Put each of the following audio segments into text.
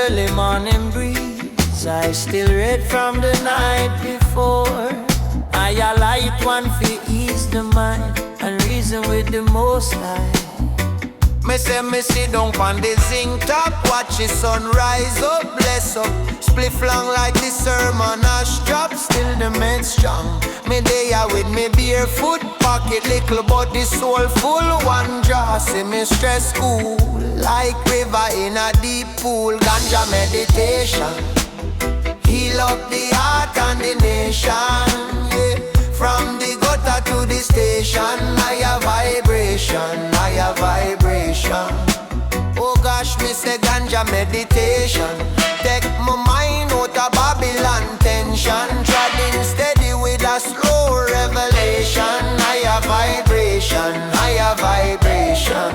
early morning breeze, I still read from the night before. I light one for ease the mind and reason with the Most High. Me sit down on the zinc top, watch the sun rise up, bless up. Spliff long like the sermon ash drop, still the men strong. Me there with me barefoot, pocket little but the soul full. One draw, see me stress cool, like river in a deep pool. Ganja meditation, heal up the heart and the nation, yeah. From the gutter to the station, higher vibration, higher vibration. Oh gosh, me say ganja meditation, take my mind out of Babylon tension. Treading steady with a slow revelation, higher vibration, higher vibration.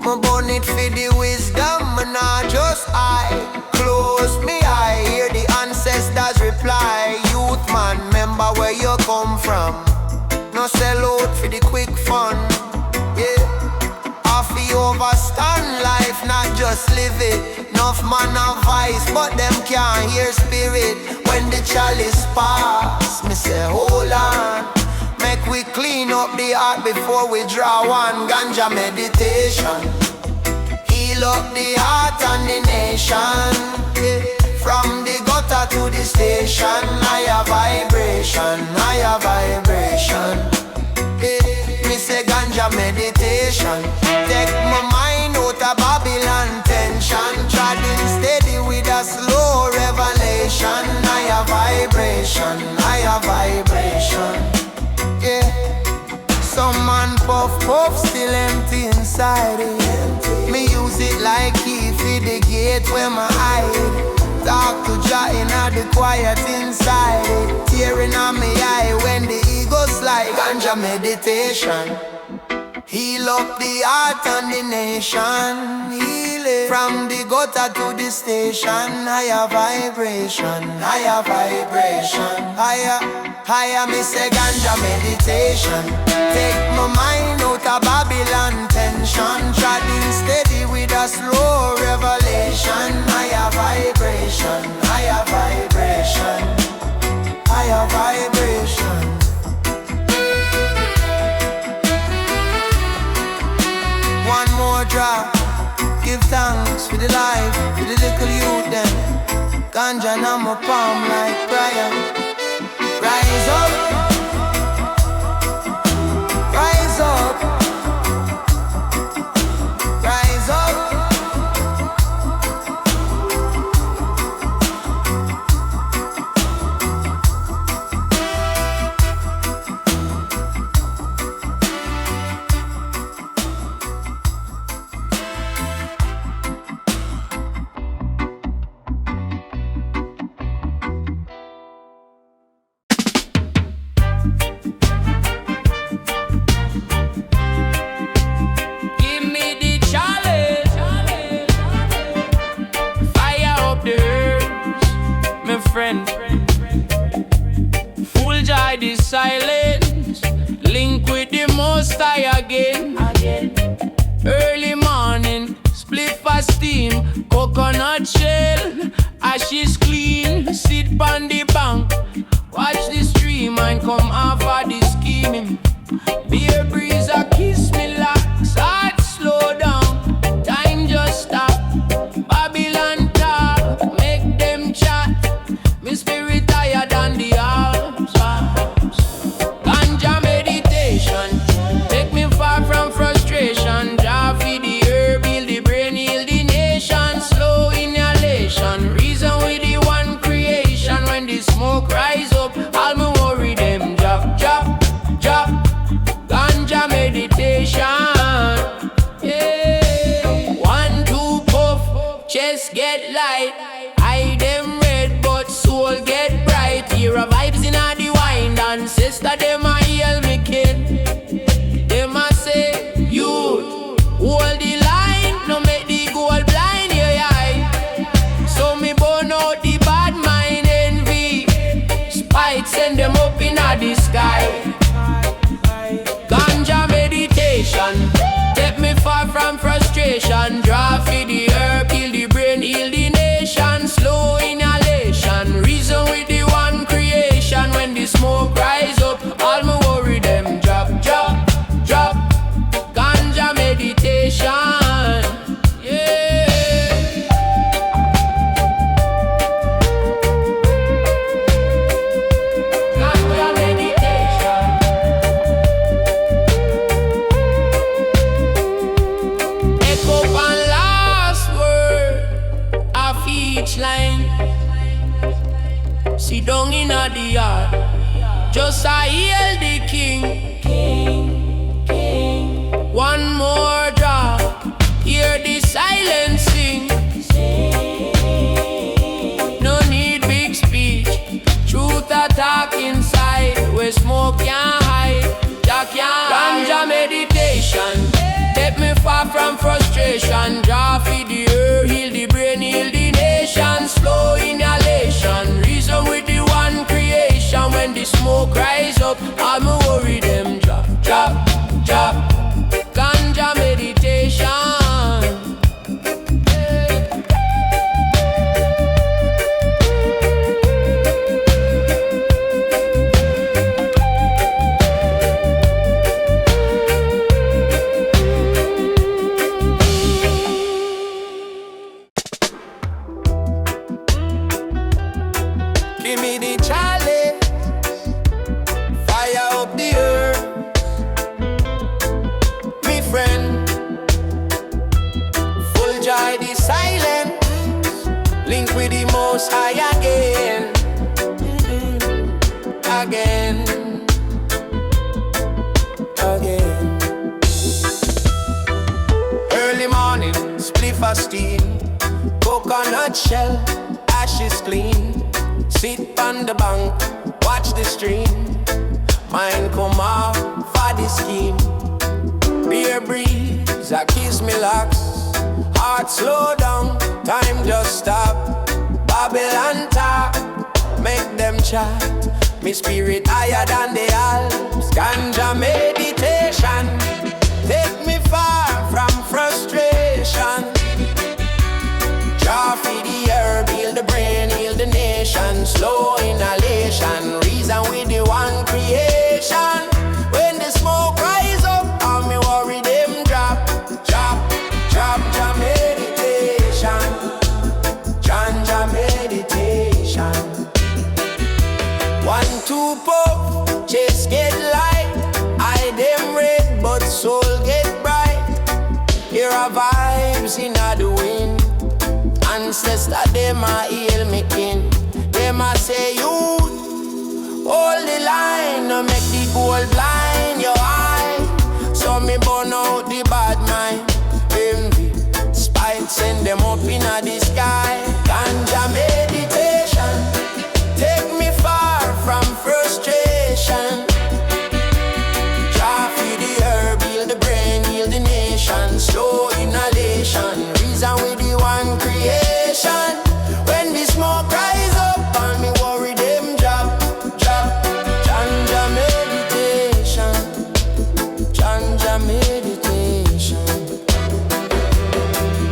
Me burn it for the wisdom, and not just I. Close me eye, hear the ancestors reply. Youth man, remember where you come from. No sell out for the quick fun, yeah. Off you overstand life, not just live it. Enough man have vice, but them can't hear spirit. When the chalice pass, me say hold on, make we clean up the heart before we draw one. Ganja meditation, heal up the heart and the nation, yeah. From the gutter to the station, higher vibration, higher vibration, yeah. Me say ganja meditation, take my mind out of Babylon tension. Treading steady with a slow revelation, higher vibration, higher vibration, yeah. Some man puff puff, still empty inside it. Me use it like key for the gate where my hide. Talk to Jah inna the quiet inside it. Tearing on me eye when the ego slide. Ganja meditation, heal up the heart and the nation, heal it. From the gutter to the station, higher vibration, higher vibration, higher, higher. Me say ganja meditation, take my mind out of Babylon tension. Treading steady with a slow revelation, higher vibration, higher vibration, higher vibration. One more drop, give thanks for the life, for the little youth them. Ganja now my palm like prayer. Rise up, rise up, rise up. Friend, full joy the silence, link with the Most High again. Early morning, split for steam, coconut shell, ashes clean. Sit on the bank, watch the stream and come off of the scheming. Beer breeze a kiss me locks, heart slow down, time just stop. Babylon talk, make them chat. Me spirit higher than the Alps. Ganja meditation, take me far from frustration. Draw for the herb, heal the brain, heal the nation. Slow inhalation, reason with the one creation. When the smoke rise up, all me worry them drop, drop, drop. Ganja meditation, yeah. 1, 2 puff, chest get light. Eye them red, but soul get bright. Hear a vibes in a the wine, ancestor them a heal me kid. Them a say, youth, hold the line, no make the goal blind your eye. So me burn out the bad mind envy, spite send them up in a the sky. Ganja meditation, take me far from frustration. Draw for the herb, heal the brain, inna the yard. Just I hail the king. One more drop, hear the silence sing. No need big speech, truth attack inside, where smoke can't hide, Jack can't hide. Ganja meditation, take me far from frustration. Draw feed the earth, heal the brain, heal the nation. Slow inhalation, reason with the one creation. When the smoke rise up, all my worry them drop, drop, drop. Ganja meditation. Give me the challenge, fire up the earth, me friend. Full joy the silence, link with the most high again, again, again. Early morning, spliff a steam, coconut shell, ashes clean. Sit on the bank, watch the stream. Mind come off for the scheme. Beer breeze, I kiss me locks. Heart slow down, time just stop. Babylon talk, make them chat. Me spirit higher than the Alps. Ganja meditation, take me far from frustration. Draw for the herb, heal the brain, heal the nation. Slow inhalation, reason with the one creation. When the smoke rise up, all me worry them drop, drop, drop. Ganja meditation, Ganja meditation. 1, 2 puff, chest get light. Eye them red, but soul get bright. Hear a vibes in the wind. Ancestor, them a heal me kin. Them a say you hold the line, no make the gold blind your eye. So me burn out the bad mind. Envy, spite, send them up in the sky. Ganja meditation, take me far from frustration. Draw for the herb, heal the brain, heal the nation. Slow inhalation, reason with the one creation. When the smoke rise up, and me worry them drop, drop. Ganja meditation, Ganja meditation.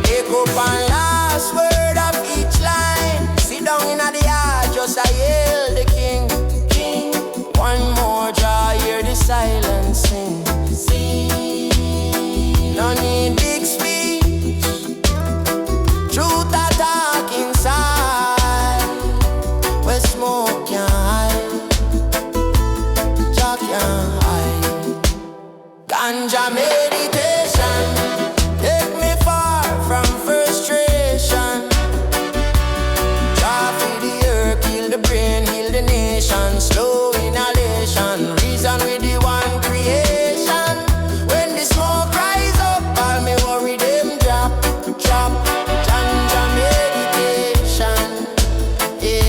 Take up and last word of each line. Sit down in the yard, just I hail the king, king. One more draw, hear the silence sing. No need big speech, truth attack inside, where smoke can't hide, Jack can't hide. Ganja meditation, take me far from frustration. Draw for the earth, heal the brain, heal the nation. Slow inhalation, reason with the one creation. When the smoke rise up, all me worry them drop, drop. Ganja meditation, meditation.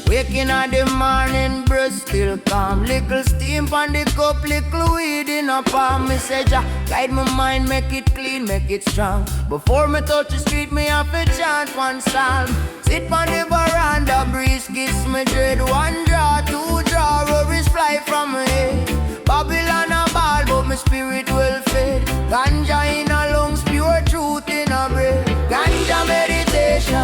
Waking in the morning, breast still calm. Little steam on the cup, little weed in a palm. Me say, Jah, guide my mind, make it clean, make it strong. Before me touch the street, me have to chant one psalm. Sit on the veranda, breeze kiss me dread. One draw, two draw, worries fly from me head. Babylon a ball, but my spirit will fade. Ganja in a lungs, pure truth in a breath. Ganja meditation,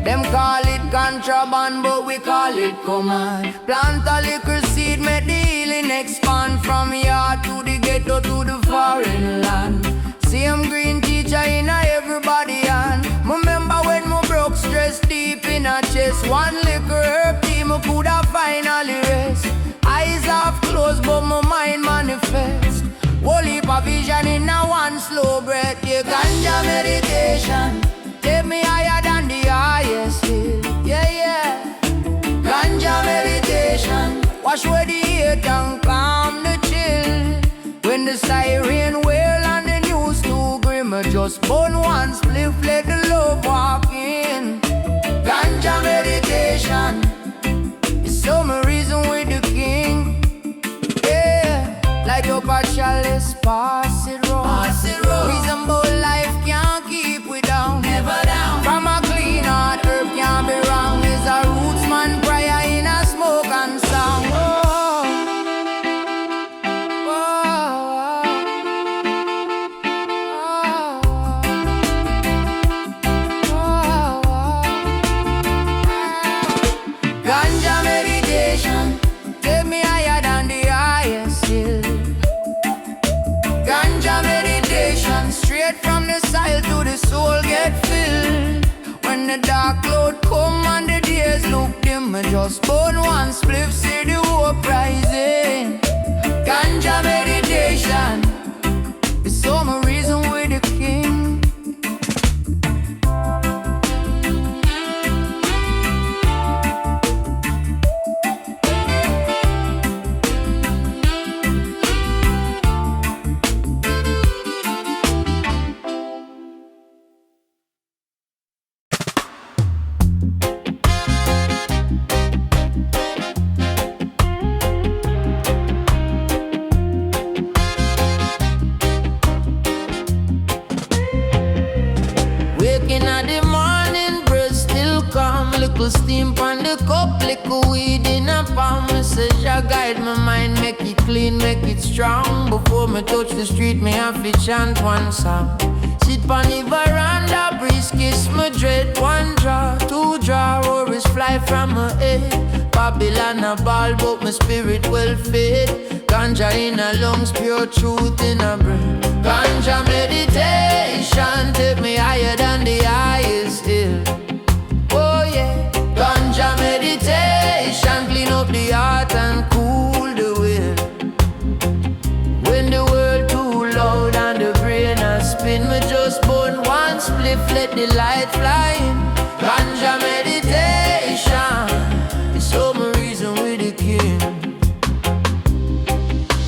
Them call it contraband, but we call it command. Plant a little seed, make the healing expand. From yard to the ghetto to the foreign land. Same green teacher in everybody hand. Remember when me broke, stress deep in a chest. One little herb tea, me coulda finally rest. Eyes half closed, but my mind manifest. Whole heap of vision in a one slow breath. Yeah, ganja meditation take me higher than the highest hill. Yeah, yeah. Ganja meditation wash away the hate and calm the chill. When the siren wail and the news too grim, I just burn one spliff, let the love walk in. Ganja meditation is some reason with the king. Yeah, light up a chalice, pass it round. Reasonable life can't keep we down. Never down. From a clean heart, herb can't be wrong. Is a roots man prayer in a smoke and song. Ganja meditation take me higher than the highest hill. Ganja meditation straight from the soil to the soul get filled. When the dark cloud come and the days look dim, I just burn one spliff, see the hope rising. Ganja meditation is some reason with the king. Waking at the morning, breath still calm. Little steam on the cup, little weed in a palm. Message I guide my mind, make it clean, make it strong. Before me touch the street, me have to chant one song. Sit on the veranda, breeze kiss my dread. One draw, two draw, worries fly from my head. Babylon a ball, but my spirit well fed. Ganja in a lungs, pure truth in a breath. Ganja meditation take me higher than the highest hill. Oh yeah. Ganja meditation clean up the heart and cool the will. When the world too loud and the brain a spin, me just burn one spliff, let the light fly in. Ganja meditation is some reason with the king.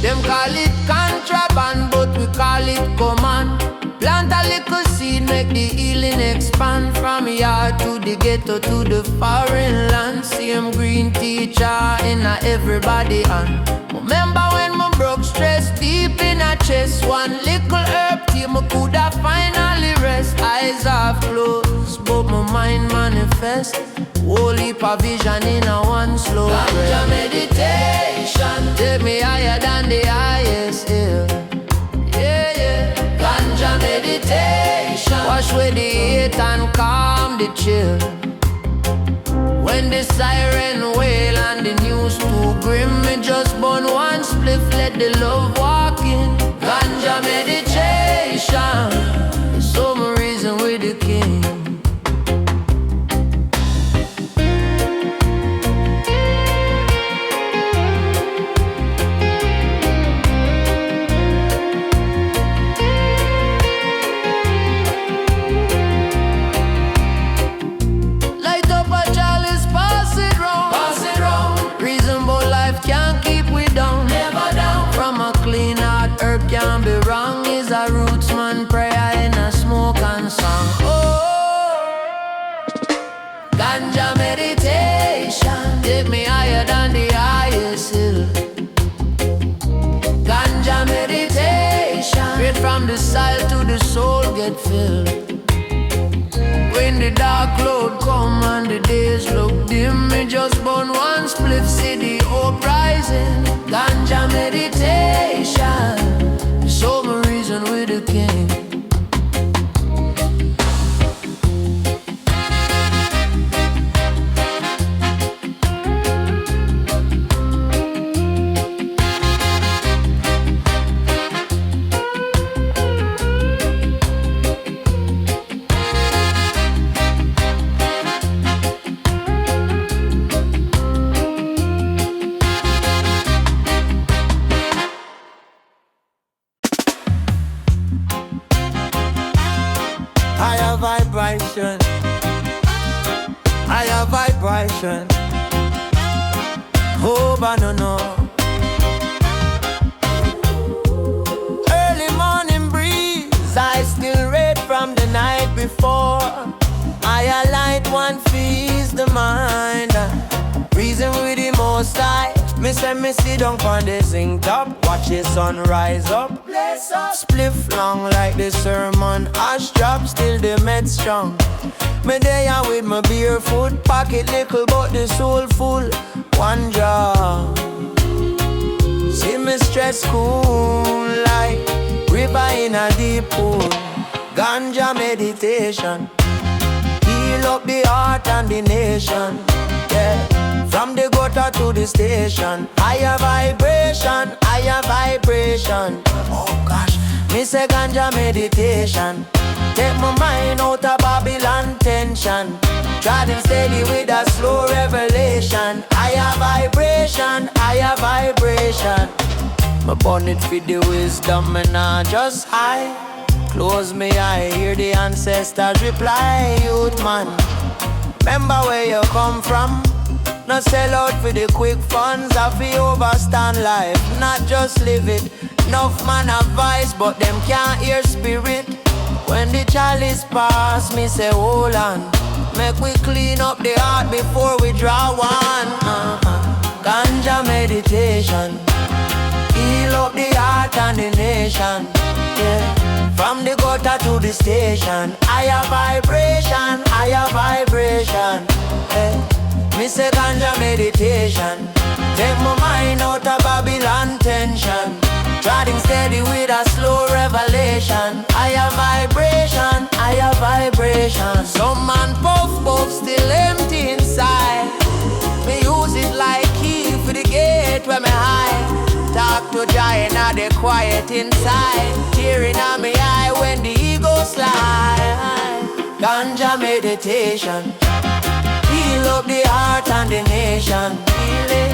Them call it contraband, but we call it command. Plant a little seed, make the healing expand. From yard to the ghetto to the foreign land. Same green teacher in a everybody hand. Remember when me broke, stress deep in a chest. One little herb tea, me coulda finally rest. Eyes half closed, but my mind manifest. Whole heap of vision in a one slow breath. Ganja meditation take me higher than the highest hill. Yeah, yeah. Ganja meditation wash away the hate and calm the chill. When the siren wail and the news too grim, me just burn one spliff, let the love walk in. Ganja meditation is some reason with the king. Can't be wrong, is a roots man prayer in a smoke and song. Oh, ganja meditation take me higher than the highest hill. Ganja meditation straight from the soil to the soul get filled. When the dark cloud come and the days look dim, me just burn one spliff, see the hope rising. Ganja meditation, so my reason with the king. vibration, higher vibration. Oh, banana. Early morning breeze, I still read from the night before. I light one feeds the mind. Reason with the most high. Me say me sit down on the zinc top, watch the sun rise up. Bless up. Spliff long like the sermon. Ash drop, still the med strong. Me there with my barefoot, pocket little but the soul full. One job. See me stress cool like river in a deep pool. Ganja meditation, heal up the heart and the nation. Yeah. From the gutter to the station, higher vibration, higher vibration. Oh gosh, me say ganja meditation. Take my mind out of Babylon tension. Driving steady with a slow revelation. Higher vibration, higher vibration. My bonnet for the wisdom and I just high. Close me eye, hear the ancestors reply. Youth man, remember where you come from. Not sell out for the quick funds, I feel overstand life, not just live it. Enough man advice, but them can't hear spirit. When the chalice pass, me say hold on. Make we clean up the heart before we draw one. Ganja meditation, heal up the heart and the nation. Yeah. From the gutter to the station, higher vibration, higher vibration. Yeah. Me say ganja meditation, take my mind out of Babylon tension. Treading steady with a slow revelation. Higher vibration, higher vibration. Some man puff puff still empty inside. Me use it like key for the gate where me hide. Talk to giant now they quiet inside. Tearing on me eye when the ego slide. Ganja meditation, heal up the heart and the nation. Feel it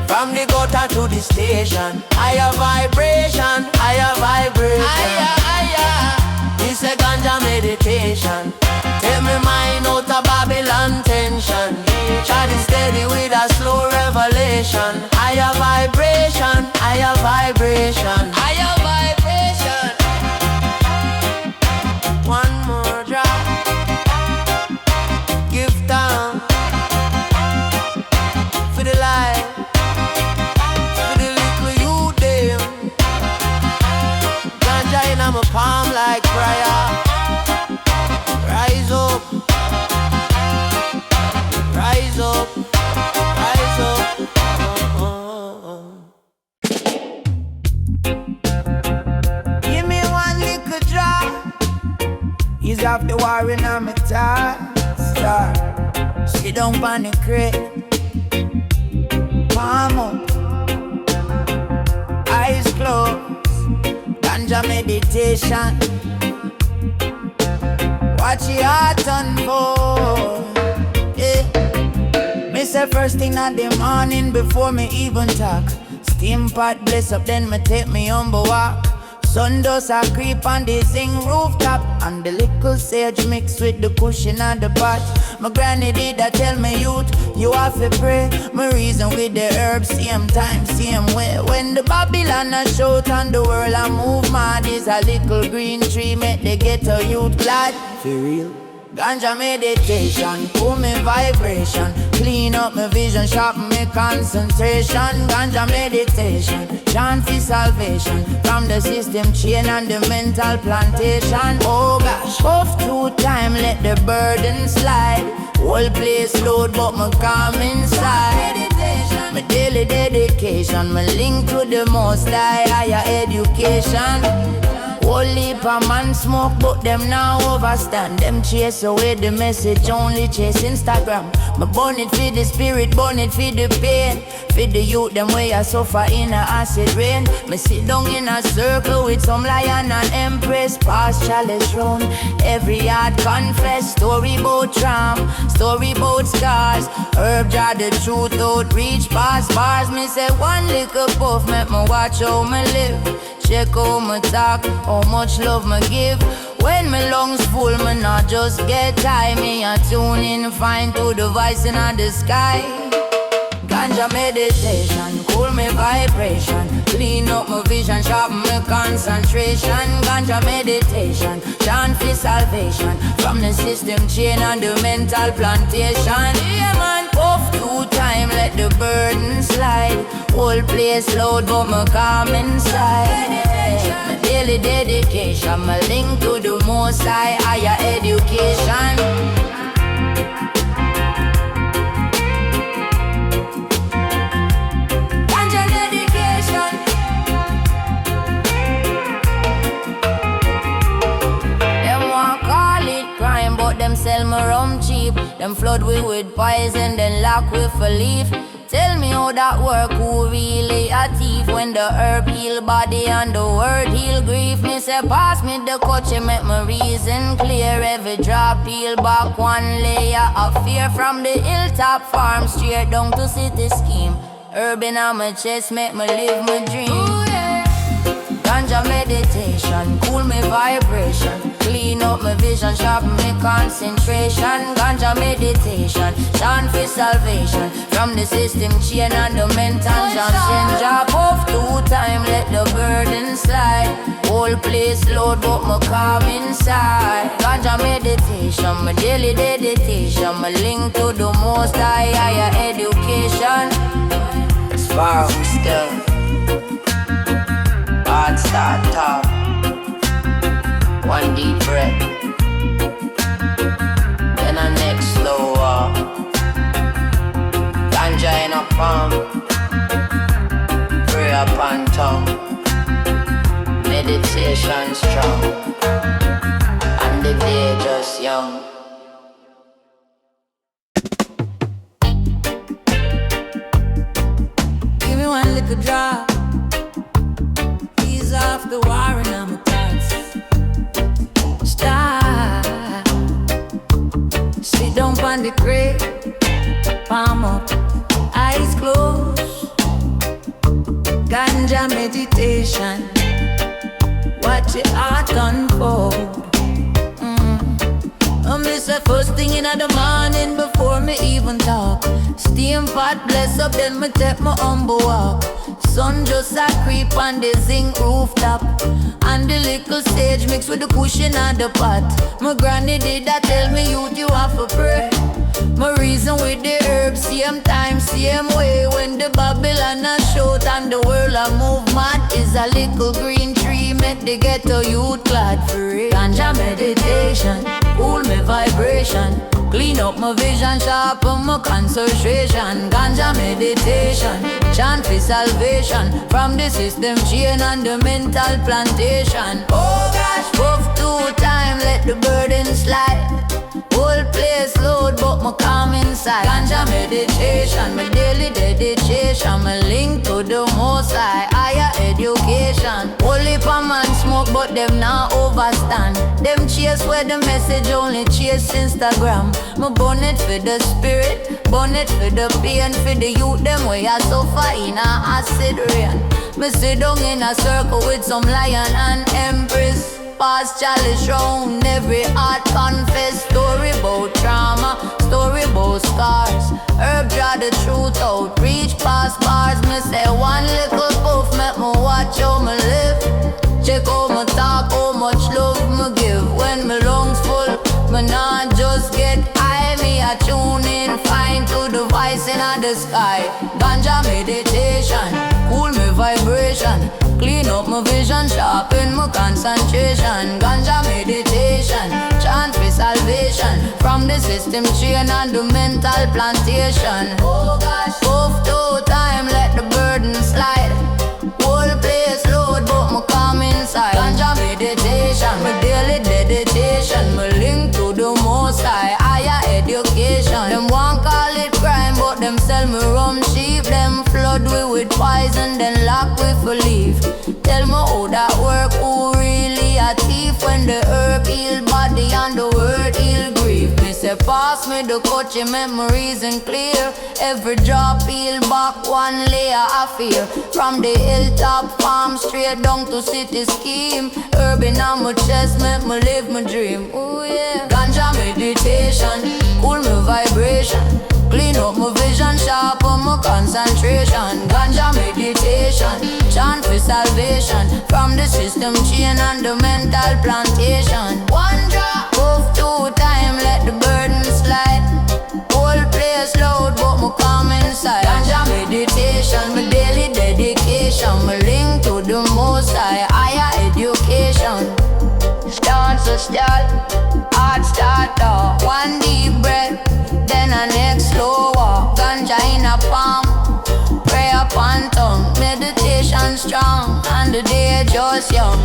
from the gutter to the station. Higher vibration, higher vibration. Higher, higher. This a ganja meditation. Take my mind out of Babylon tension. Shining steady with a slow revelation. Higher vibration, higher vibration. Higher vibration. One more drop. Give thanks for the light, for the little you them. Ganja in my palm like prayer. Rise up, rise up, rise up. Give me one little drop. Ease off the war in my tie. Sit down on the crate, palm up, eyes closed, ganja meditation. Watch your heart unfold. Yeah. Me say first thing in the morning before me even talk. Steam pot bless up, then me take me humble walk. Sun does a creep on the zinc rooftop, and the little sage mixed with the cushion of the pot. My granny did a tell me youth, you have to pray. My reason with the herbs, same time, same way. When the Babylon a shout and the world a move mad, is a little green tree make the ghetto youth glad. For real. Ganja meditation, pull me vibration, clean up my vision, sharpen me concentration. Ganja meditation, chant for salvation, from the system chain and the mental plantation. Oh gosh, puff 2 times, let the burden slide. Whole place load, but me calm inside. Meditation, my daily dedication, my link to the most high, higher education. Whole heap of man smoke, but them now overstand. Them chase away the message, only chase Instagram. My burn it for the spirit, burn it for the pain. For the youth, them way I suffer in a acid rain. Me sit down in a circle with some lion and empress. Pass chalice round, every heart confess. Story about tramp, story about scars. Herb jar the truth out, reach past bars. Me say one little puff, make me watch how me live. check how me talk, how much love me give. When my lungs full, me not just get time. Me a tune in fine to the voice in the sky. Ganja meditation, cool me vibration, clean up my vision, sharpen my concentration. Ganja meditation, chant for salvation, from the system chain and the mental plantation. Yeah man, puff 2 times, let the burden slide. Whole place loud but me calm inside. My daily dedication, my link to the most high, higher education. Sell me rum cheap, them flood we with poison, then lock we for leaf. Tell me how that work, who really a thief? When the herb heal body and the word heal grief. Me say pass me the coach, make my reason clear. Every drop peel back 1 layer of fear. From the hilltop farm straight down to city scheme. Herb in on my chest, make me live my dream. Ooh, yeah. Ganja meditation, cool me vibration, clean up my vision, sharpen my concentration. Ganja meditation, chant for salvation, from the system chain and the mental junction. Drop off 2 times, let the burden slide. Whole place load but me calm inside. Ganja meditation, my daily dedication, my link to the most high, higher education. As far as we still heart start top, 1 deep breath, then a next slower. Ganja in a palm, prayer upon tongue, meditation strong, and the day just young. Give me 1 little drop, off the war and I'm a dance. Stop. Sit down on the crate, palm up, eyes closed. Ganja meditation, watch your heart unfold. I miss the first thing in the morning before me even talk. Steam pot bless up, then me take my humble walk. Sun just a creep on the zinc rooftop, and the little sage mixed with the cushion and the pot. My granny did that tell me you have to pray. My reason with the herbs, same time, same way. When the Babylon a shout and the world a move mad, is a little green tree make the ghetto youth glad free. Ganja meditation, cool me vibration, clean up my vision, sharpen my concentration. Ganja meditation, chant for salvation, from the system chain and the mental plantation. Oh gosh, puff 2 times, let the burden slide. Whole place load, but my calm inside. Ganja meditation, my daily dedication, my link to the most high, higher education. Only for man smoke, but them not overstand. Them chase where the message only chase Instagram. My bonnet for the spirit, bonnet for the pain, for the youth, them way I suffer in a acid rain. Me sit down in a circle with some lion and empress. Pass chalice round, every heart confess. Story about trauma, story about scars. Herb draw the truth out, reach past bars. Me say 1 little puff, make me watch how me live. Check how me talk, how much love me give. When me lungs full, me not just get high. Me a tune in fine to the voice in the sky. Ganja meditation, cool me vibration, clean up my vision, sharpen my concentration. Ganja meditation, chant for salvation, from the system chain and the mental plantation. Oh gosh, puff 2 times, let the burden slide. Whole place load, but my calm inside. Ganja meditation, my daily dedication, my link to the most high, higher education. Them want call it crime, but them sell me rum cheap. Them flood we with poison, then lock we for leaf. Tell me how that work, who really a thief? When the herb heal body and the word heal grief. Me say say pass me the coach, your memories and clear. Every drop peel back one layer of fear. From the hilltop farm straight down to city scheme. Urban on my chest make me live my dream. Ooh yeah. Ganja meditation, cool my vibration. Clean up my vision, sharp on my concentration. Ganja meditation, chant for salvation. From the system chain and the mental plantation. One drop, puff 2 times, let the burden slide. Whole place loud, but me calm inside. Ganja meditation, my daily dedication. My link to the most higher education. Start so start, heart start off. One deep breath, then a next slow walk. Ganja in a palm, prayer upon tongue. Meditation strong, and the day just young.